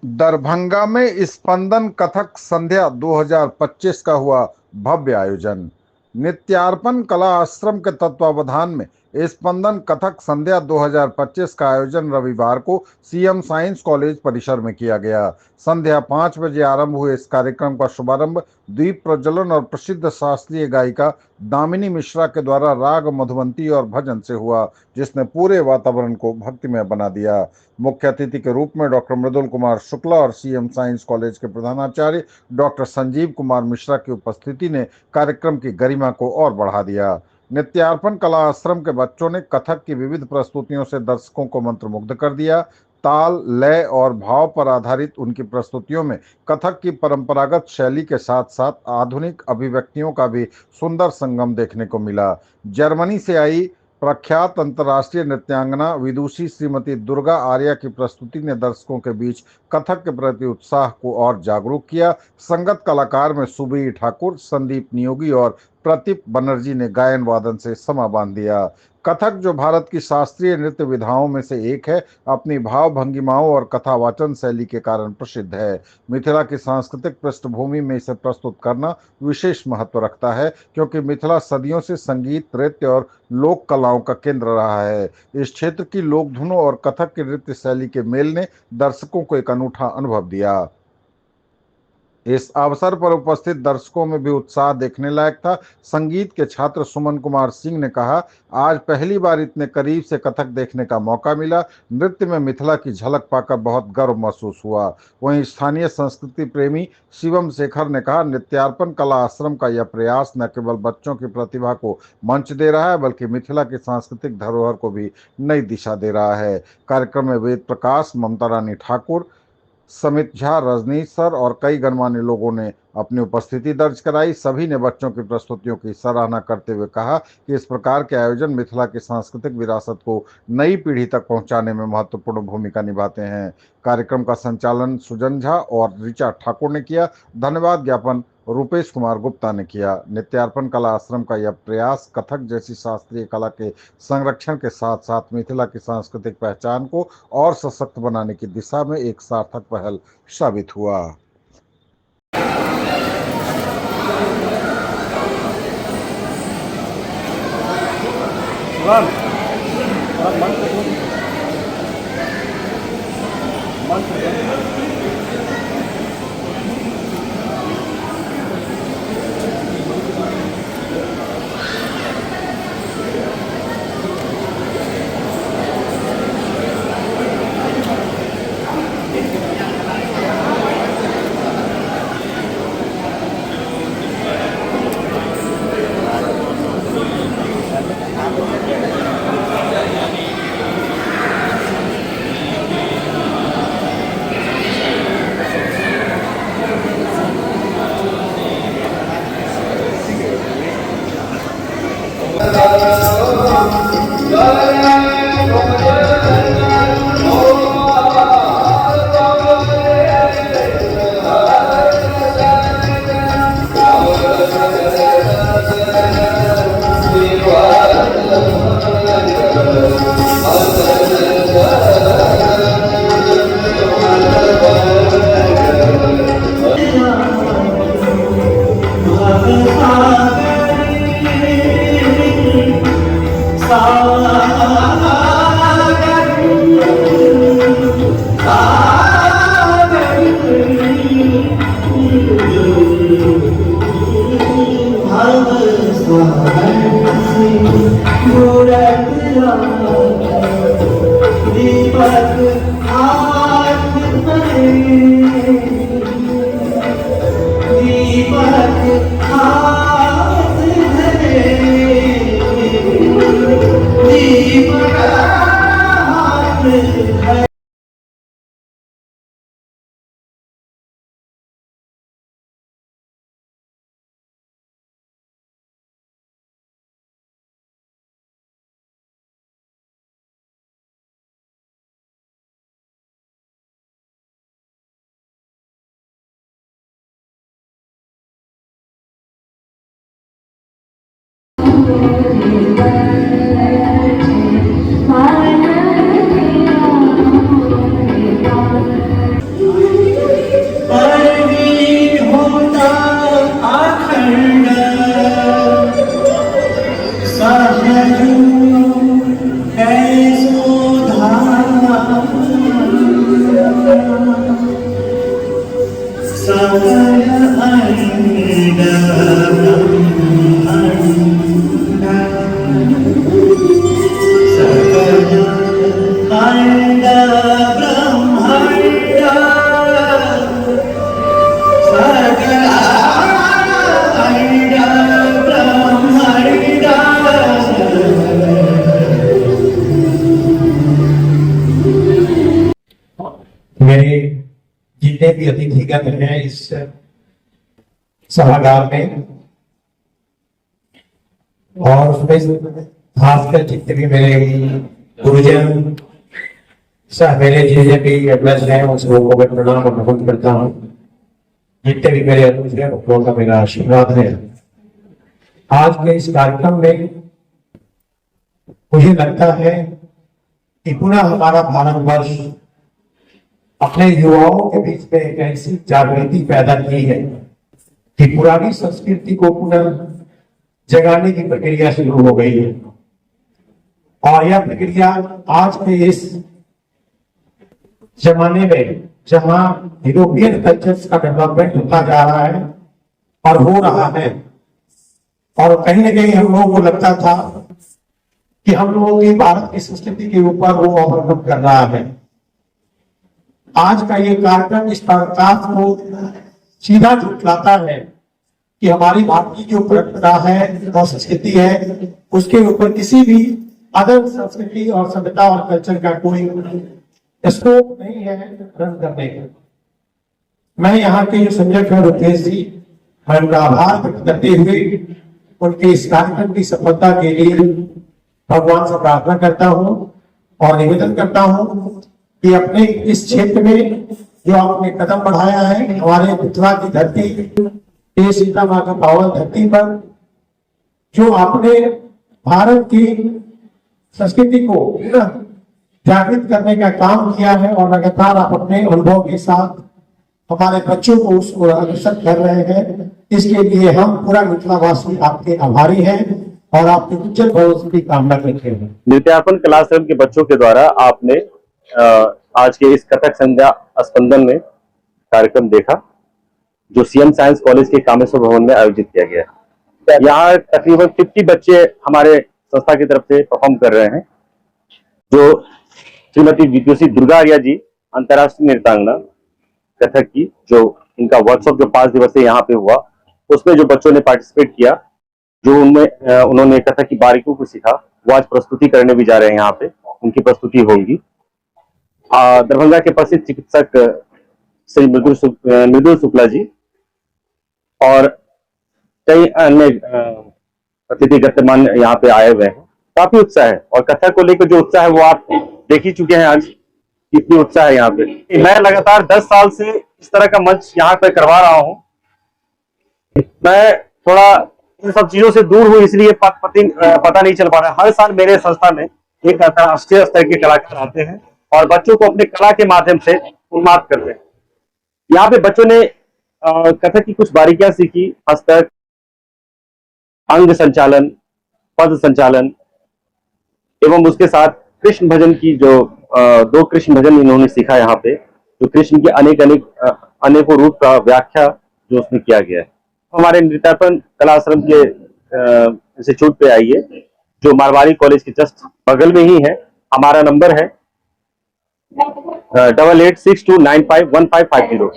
दरभंगा में स्पंदन कथक संध्या 2025 का हुआ भव्य आयोजन। नित्यार्पण कला आश्रम के तत्वावधान में स्पंदन कथक संध्या 2025 का आयोजन रविवार को सीएम साइंस कॉलेज परिसर में किया गया। संध्या 5 बजे आरंभ हुए इस कार्यक्रम का शुभारंभ दीप प्रज्वलन और प्रसिद्ध शास्त्रीय गायिका दामिनी मिश्रा के द्वारा राग मधुवंती और भजन से हुआ, जिसने पूरे वातावरण को भक्तिमय बना दिया। मुख्य अतिथि के रूप में डॉक्टर मृदुल कुमार शुक्ला और सीएम साइंस कॉलेज के प्रधानाचार्य डॉक्टर संजीव कुमार मिश्रा की उपस्थिति ने कार्यक्रम की गरिमा को और बढ़ा दिया। नित्यार्पण कला आश्रम के बच्चों ने कथक की विविध प्रस्तुतियों से दर्शकों को मंत्रमुग्ध कर दिया। ताल, लय और भाव पर आधारित उनकी प्रस्तुतियों में कथक की परंपरागत शैली के साथ साथ आधुनिक अभिव्यक्तियों का भी सुंदर संगम देखने को मिला। जर्मनी से आई प्रख्यात अंतर्राष्ट्रीय नृत्यांगना विदुषी श्रीमती दुर्गा आर्या की प्रस्तुति ने दर्शकों के बीच कथक के प्रति उत्साह को और जागरूक किया। संगत कलाकार में सुबी ठाकुर, संदीप नियोगी और प्रदीप बनर्जी ने गायन वादन से समा बांध दिया। कथक, जो भारत की शास्त्रीय नृत्य विधाओं में से एक है, अपनी भाव भंगिमाओं और कथावाचन शैली के कारण प्रसिद्ध है। मिथिला की सांस्कृतिक पृष्ठभूमि में इसे प्रस्तुत करना विशेष महत्व रखता है, क्योंकि मिथिला सदियों से संगीत, नृत्य और लोक कलाओं का केंद्र रहा है। इस क्षेत्र की लोक धुनों और कथक की नृत्य शैली के मेल ने दर्शकों को एक अनूठा अनुभव दिया। इस अवसर पर उपस्थित दर्शकों में भी उत्साह देखने लायक था। संगीत के छात्र सुमन कुमार सिंह ने कहा, आज पहली बार इतने करीब से कथक देखने का मौका मिला। नृत्य में मिथिला की झलक पाकर बहुत गर्व महसूस हुआ। वहीं स्थानीय संस्कृति प्रेमी शिवम शेखर ने कहा, नित्यार्पण कला आश्रम का यह प्रयास न केवल बच्चों की प्रतिभा को मंच दे रहा है, बल्कि मिथिला की सांस्कृतिक धरोहर को भी नई दिशा दे रहा है। कार्यक्रम में वेद प्रकाश, ममता रानी ठाकुर, समित झा, रजनीश सर और कई गणमान्य लोगों ने अपनी उपस्थिति दर्ज कराई। सभी ने बच्चों की प्रस्तुतियों की सराहना करते हुए कहा कि इस प्रकार के आयोजन मिथिला की सांस्कृतिक विरासत को नई पीढ़ी तक पहुंचाने में महत्वपूर्ण भूमिका निभाते हैं। कार्यक्रम का संचालन सुजन झा और ऋचा ठाकुर ने किया। धन्यवाद ज्ञापन रूपेश कुमार गुप्ता ने किया। नित्यार्पण कला आश्रम का यह प्रयास कथक जैसी शास्त्रीय कला के संरक्षण के साथ साथ मिथिला की सांस्कृतिक पहचान को और सशक्त बनाने की दिशा में एक सार्थक पहल साबित हुआ। मेरे जितने भी अतिथिगण हैं इस सभागार में, और उसमें खासकर जितने भी मेरे गुरुजन सह मेरे जितने भी एडवाइस हैं उन सबों को मैं प्रणाम और नमन करता हूँ। जितने भी मेरे अनुज हैं उन लोगों का मेरा आशीर्वाद है। आज के इस कार्यक्रम में मुझे लगता है कि पुनः हमारा भारतवर्ष अपने युवाओं के बीच में एक ऐसी जागृति पैदा की है कि पुरानी संस्कृति को पुनः जगाने की प्रक्रिया शुरू हो गई है। और यह प्रक्रिया आज के इस जमाने में जहां यूरोपियन कल्चर्स का डेवलपमेंट होता जा रहा है और हो रहा है, और कहीं ना कहीं हम लोगों को लगता था कि हम लोगों की भारत की संस्कृति के ऊपर वो ओवरकम कर रहा है। आज का ये कार्यक्रम इस प्रकाश को सीधा झुठलाता है कि हमारी भारतीय जो परंपरा है और संस्कृति है उसके ऊपर किसी भी अदर संस्कृति और सभ्यता और कल्चर का कोई स्कोप नहीं है रन करने का। मैं यहाँ के जो संयोजक हैं रुपेश जी, मैं उनका आभार व्यक्त करते हुए उनके इस कार्यक्रम की सफलता के लिए भगवान से प्रार्थना करता हूँ और निवेदन करता हूँ कि अपने इस क्षेत्र में जो आपने कदम बढ़ाया है, हमारे मिथिला की धरती, सीता माँ की पावन धरती पर जो आपने भारत की संस्कृति को जागृत करने का काम किया है और लगातार आप अपने अनुभव के साथ हमारे बच्चों को उसको अग्रसर कर रहे हैं, इसके लिए हम पूरा मिथिलावासी आपके आभारी हैं और आपके उज्जवल भविष्य की कामना करते हैं। नृत्यार्पण कलाश्रम के बच्चों के द्वारा आपने आज के इस कथक संध्या स्पंदन में कार्यक्रम देखा जो सीएम साइंस कॉलेज के कामेश्वर भवन में आयोजित किया गया। यहाँ तकरीबन 50 बच्चे हमारे संस्था की तरफ से परफॉर्म कर रहे हैं। जो श्रीमती विद्युषी दुर्गा आर्या जी अंतर्राष्ट्रीय नृत्यांगना कथक की, जो इनका वर्कशॉप जो 5 दिवसीय यहाँ पे हुआ, उसमें जो बच्चों ने पार्टिसिपेट किया, जो उनमें उन्होंने कथक की बारीकियों को सीखा, वो आज प्रस्तुति करने भी जा रहे हैं। यहाँ पे उनकी प्रस्तुति होगी। दरभंगा के प्रसिद्ध चिकित्सक श्री मृदुल शुक्ला जी और कई अन्य अतिथि गणमान्य यहाँ पे आए हुए हैं। काफी उत्साह है और कथक को लेकर जो उत्साह है वो आप देख ही चुके हैं आज कितनी उत्साह है यहाँ पे। मैं लगातार 10 साल से इस तरह का मंच यहाँ पे करवा रहा हूँ। मैं थोड़ा इन सब चीजों से दूर हूँ, इसलिए पता नहीं चल पा रहा है। हर साल मेरे संस्था में एक अंतर्राष्ट्रीय स्तर के कलाकार आते हैं और बच्चों को अपने कला के माध्यम से उन्माद करते हैं। यहाँ पे बच्चों ने कथक की कुछ बारीकियां सीखी, हस्तक, अंग संचालन, पद संचालन एवं उसके साथ कृष्ण भजन की जो 2 कृष्ण भजन इन्होंने सीखा यहाँ पे, जो कृष्ण के अनेकों रूप का व्याख्या जो उसमें किया गया है। हमारे नृत्यार्पण कलाश्रम के इंस्टीट्यूट पे आइए, जो मारवाड़ी कॉलेज के जस्ट बगल में ही है। हमारा नंबर है 8862951550।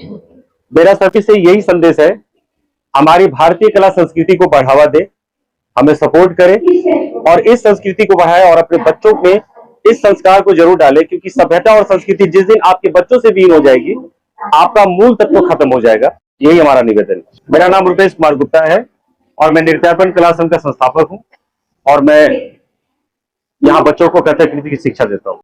मेरा सभी से यही संदेश है, हमारी भारतीय कला संस्कृति को बढ़ावा दे, हमें सपोर्ट करें और इस संस्कृति को बढ़ाए और अपने बच्चों में इस संस्कार को जरूर डालें, क्योंकि सभ्यता और संस्कृति जिस दिन आपके बच्चों से विलीन हो जाएगी, आपका मूल तत्व खत्म हो जाएगा। यही हमारा निवेदन है। मेरा नाम रुपेश कुमार गुप्ता है और मैं नृत्यार्पण कलाश्रम का संस्थापक हूँ और मैं यहाँ बच्चों को कथक नृत्य की शिक्षा देता हूँ।